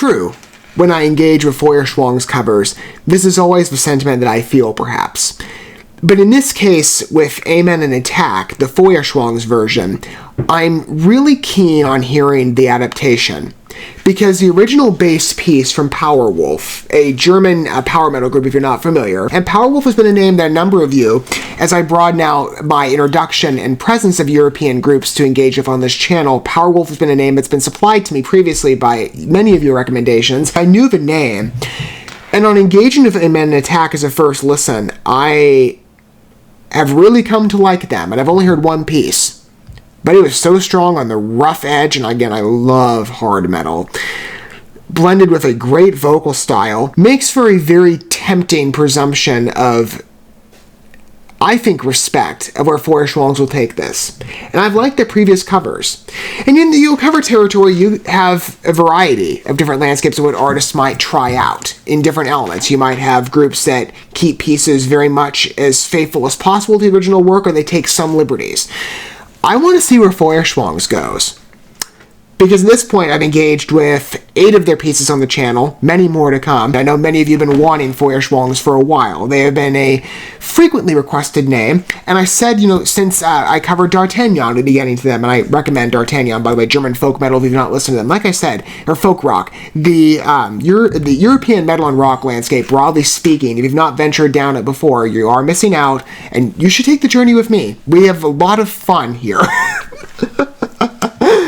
true. When I engage with FEUERSCHWANZ covers, this is always the sentiment that I feel, perhaps. But in this case, with Amen and Attack, the FEUERSCHWANZ version, I'm really keen on hearing the adaptation. Because the original bass piece from Powerwolf, a German power metal group if you're not familiar, and Powerwolf has been a name that a number of you, as I broaden out my introduction and presence of European groups to engage with on this channel, Powerwolf has been a name that's been supplied to me previously by many of your recommendations. I knew the name, and on engaging with Amen and Attack as a first listen, I have really come to like them, and I've only heard one piece. But it was so strong on the rough edge, and again, I love hard metal. Blended with a great vocal style, makes for a very tempting presumption of, I think, respect of where FEUERSCHWANZ will take this. And I've liked their previous covers. And in the cover territory, you have a variety of different landscapes of what artists might try out in different elements. You might have groups that keep pieces very much as faithful as possible to the original work, or they take some liberties. I want to see where FEUERSCHWANZ goes. Because at this point, I've engaged with 8 of their pieces on the channel, many more to come. I know many of you have been wanting FEUERSCHWANZ for a while. They have been a frequently requested name, and I said, since I covered D'Artagnan to be getting to them, and I recommend D'Artagnan, by the way, German folk metal if you've not listened to them. Like I said, or folk rock, the European metal and rock landscape, broadly speaking, if you've not ventured down it before, you are missing out, and you should take the journey with me. We have a lot of fun here.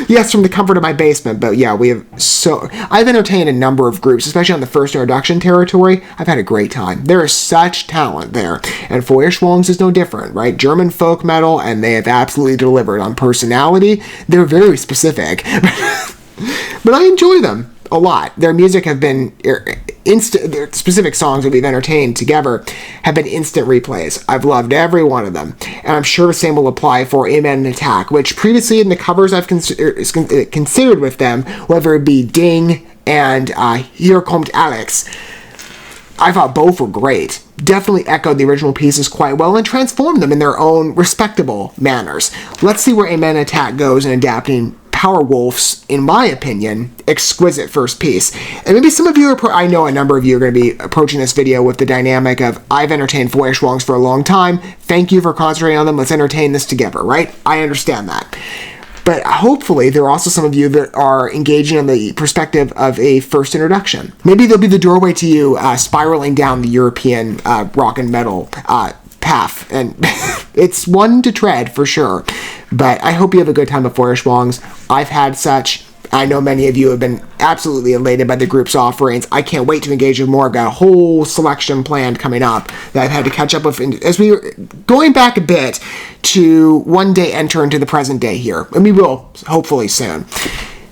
Yes, from the comfort of my basement, but yeah, I've entertained a number of groups, especially on the first introduction territory. I've had a great time. There is such talent there, and FEUERSCHWANZ is no different, right? German folk metal, and they have absolutely delivered on personality. They're very specific, but I enjoy them a lot. Their music have been their specific songs that we've entertained together have been instant replays. I've loved every one of them, and I'm sure the same will apply for Amen and Attack, which previously in the covers I've considered with them, whether it be Ding and Hier kommt Alex, I thought both were great. Definitely echoed the original pieces quite well and transformed them in their own respectable manners. Let's see where Amen and Attack goes in adapting Powerwolf's, in my opinion, exquisite first piece. And maybe some of you I know a number of you are going to be approaching this video with the dynamic of, I've entertained FEUERSCHWANZ for a long time, thank you for concentrating on them, let's entertain this together, right? I understand that. But hopefully there are also some of you that are engaging on the perspective of a first introduction. Maybe they'll be the doorway to you spiraling down the European rock and metal path, and it's one to tread for sure. But I hope you have a good time with FEUERSCHWANZ. I've had such. I know many of you have been absolutely elated by the group's offerings. I can't wait to engage with more. I've got a whole selection planned coming up that I've had to catch up with as we were going back a bit to one day enter into the present day here, and we will hopefully soon.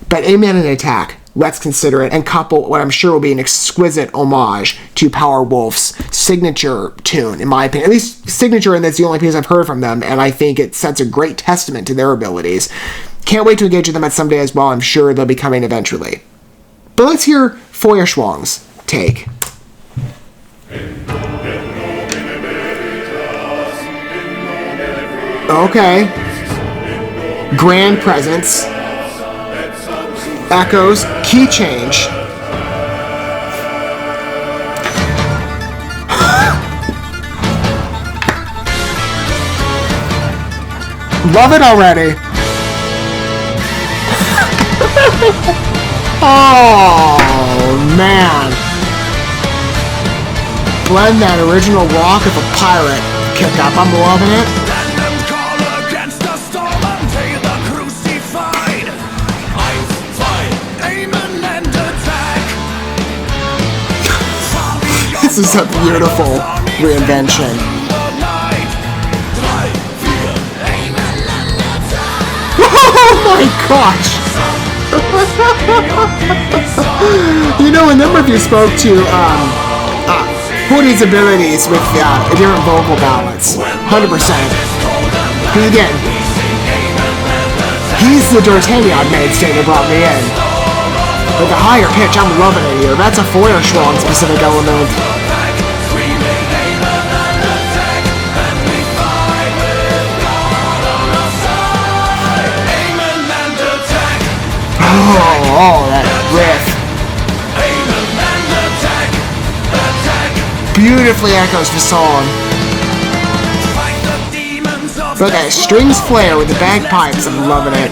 But Amen and Attack, let's consider it and couple what I'm sure will be an exquisite homage to Powerwolf's signature tune, in my opinion. At least signature, and that's the only piece I've heard from them, and I think it sets a great testament to their abilities. Can't wait to engage with them at someday as well. I'm sure they'll be coming eventually. But let's hear FEUERSCHWANZ take. Okay. Grand presence. Echoes. Key change. Love it already. Oh, man. Blend that original rock with a pirate kick up. I'm loving it. This is a beautiful reinvention. Oh my gosh! You know, a number of you spoke to Hoody's abilities with different vocal balance. 100%. Because again, he's the D'Artagnan mainstay that brought me in. But the higher pitch, I'm loving it here. That's a FEUERSCHWANZ specific element. Oh, that riff. beautifully echoes the song. But that strings flare with the bagpipes, I'm loving it.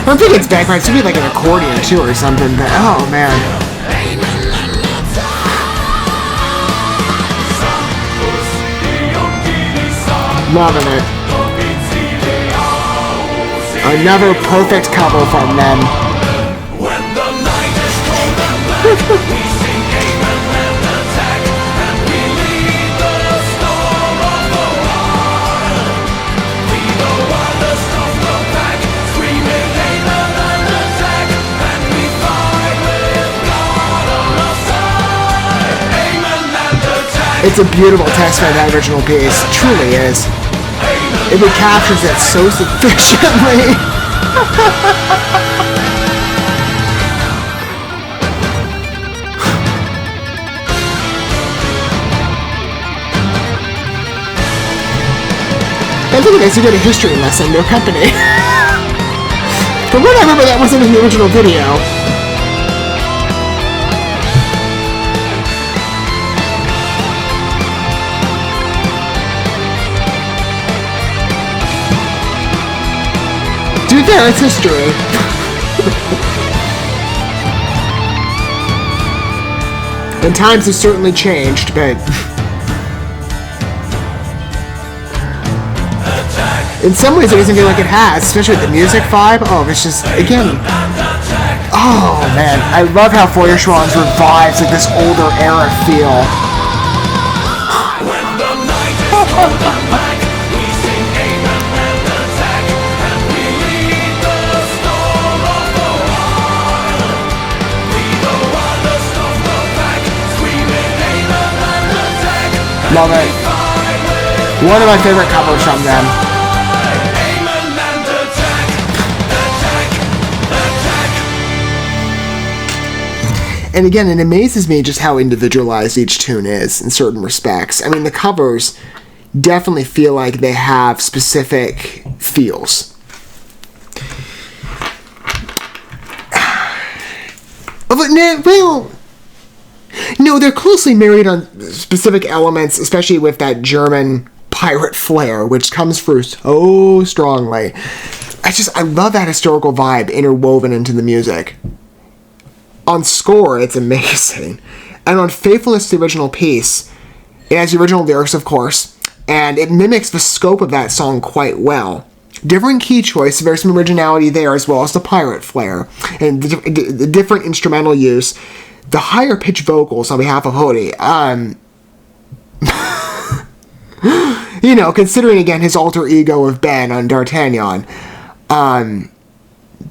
I think it's bagpipes, it would be like an accordion too or something, but oh man. Loving it. Another perfect cover from them. It's a beautiful text by that original piece. It truly is. It recaptures it so sufficiently. I think it is a good history lesson, no company. From what I remember, that wasn't in the original video. To be fair, it's history. And times have certainly changed, but in some ways it doesn't feel like it has, especially with the music vibe. Oh, it's just, again, oh man, I love how FEUERSCHWANZ revives like this older era feel. Love it. One of my favorite covers from them. And again, it amazes me just how individualized each tune is in certain respects. I mean, the covers definitely feel like they have specific feels. Well, no, they're closely married on specific elements, especially with that German pirate flair, which comes through so strongly. I love that historical vibe interwoven into the music. On score, it's amazing. And on faithfulness to the original piece, it has the original lyrics, of course, and it mimics the scope of that song quite well. Different key choice, there's some originality there, as well as the pirate flair, and the different instrumental use. The higher pitched vocals on behalf of Hody, you know, considering again his alter ego of Ben on D'Artagnan,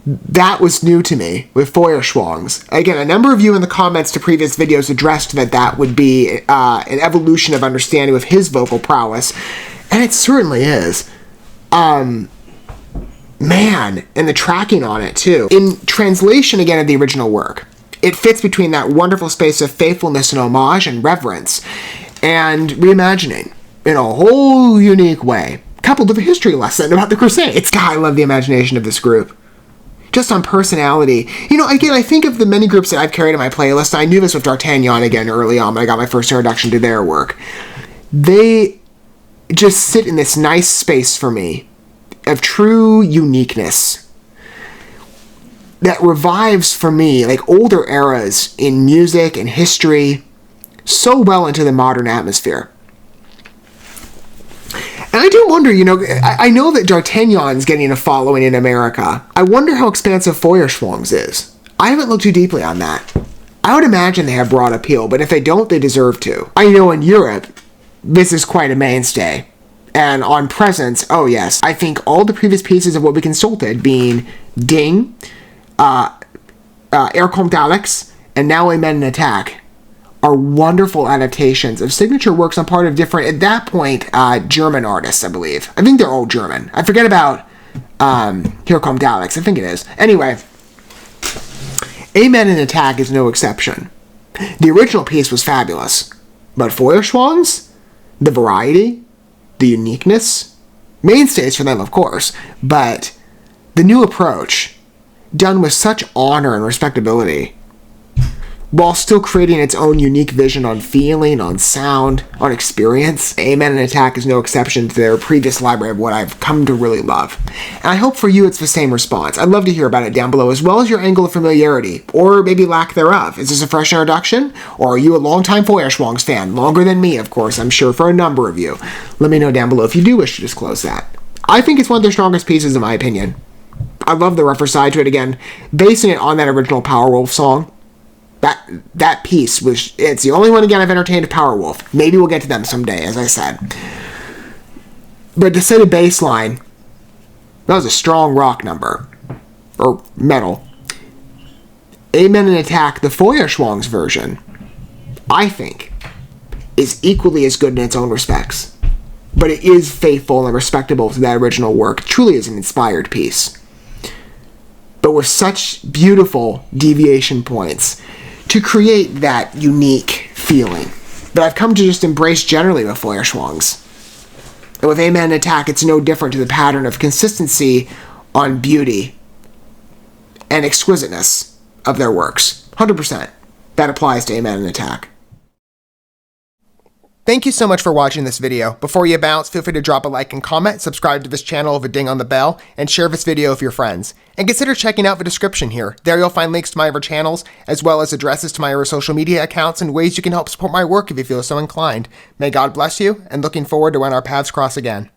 that was new to me with FEUERSCHWANZ. Again, a number of you in the comments to previous videos addressed that would be an evolution of understanding with his vocal prowess, and it certainly is. Man, and the tracking on it too. In translation again of the original work, it fits between that wonderful space of faithfulness and homage and reverence and reimagining in a whole unique way, coupled with a history lesson about the Crusades. God, I love the imagination of this group. Just on personality. You know, again, I think of the many groups that I've carried in my playlist. I knew this with D'Artagnan again early on when I got my first introduction to their work. They just sit in this nice space for me of true uniqueness that revives for me like older eras in music and history so well into the modern atmosphere. And I do wonder, you know, I know that D'Artagnan's getting a following in America. I wonder how expansive FEUERSCHWANZ is. I haven't looked too deeply on that. I would imagine they have broad appeal, but if they don't, they deserve to. I know in Europe, this is quite a mainstay. And on Presence, oh yes, I think all the previous pieces of what we consulted, being Ding, Air Comte Alex, and now Amen and Attack, are wonderful adaptations of signature works on part of different, at that point, German artists, I believe. I think they're all German. I forget about Here Comte Alex. I think it is. Anyway, Amen and Attack is no exception. The original piece was fabulous. But FEUERSCHWANZ, the variety, the uniqueness, mainstays for them, of course, but the new approach done with such honor and respectability, while still creating its own unique vision on feeling, on sound, on experience. Amen and Attack is no exception to their previous library of what I've come to really love. And I hope for you it's the same response. I'd love to hear about it down below, as well as your angle of familiarity, or maybe lack thereof. Is this a fresh introduction? Or are you a longtime FEUERSCHWANZ fan? Longer than me, of course, I'm sure, for a number of you. Let me know down below if you do wish to disclose that. I think it's one of their strongest pieces, in my opinion. I love the rougher side to it again, basing it on that original Powerwolf song. That piece was, it's the only one, again, I've entertained of Powerwolf. Maybe we'll get to them someday, as I said. But to set a bass line, that was a strong rock number. Or metal. Amen and Attack, the FEUERSCHWANZ version, I think, is equally as good in its own respects. But it is faithful and respectable to that original work. It truly is an inspired piece. But with such beautiful deviation points to create that unique feeling that I've come to just embrace generally with FEUERSCHWANZ. And with Amen and Attack, it's no different to the pattern of consistency on beauty and exquisiteness of their works. 100%. That applies to Amen and Attack. Thank you so much for watching this video. Before you bounce, feel free to drop a like and comment, subscribe to this channel with a ding on the bell, and share this video with your friends. And consider checking out the description here. There you'll find links to my other channels, as well as addresses to my other social media accounts and ways you can help support my work if you feel so inclined. May God bless you, and looking forward to when our paths cross again.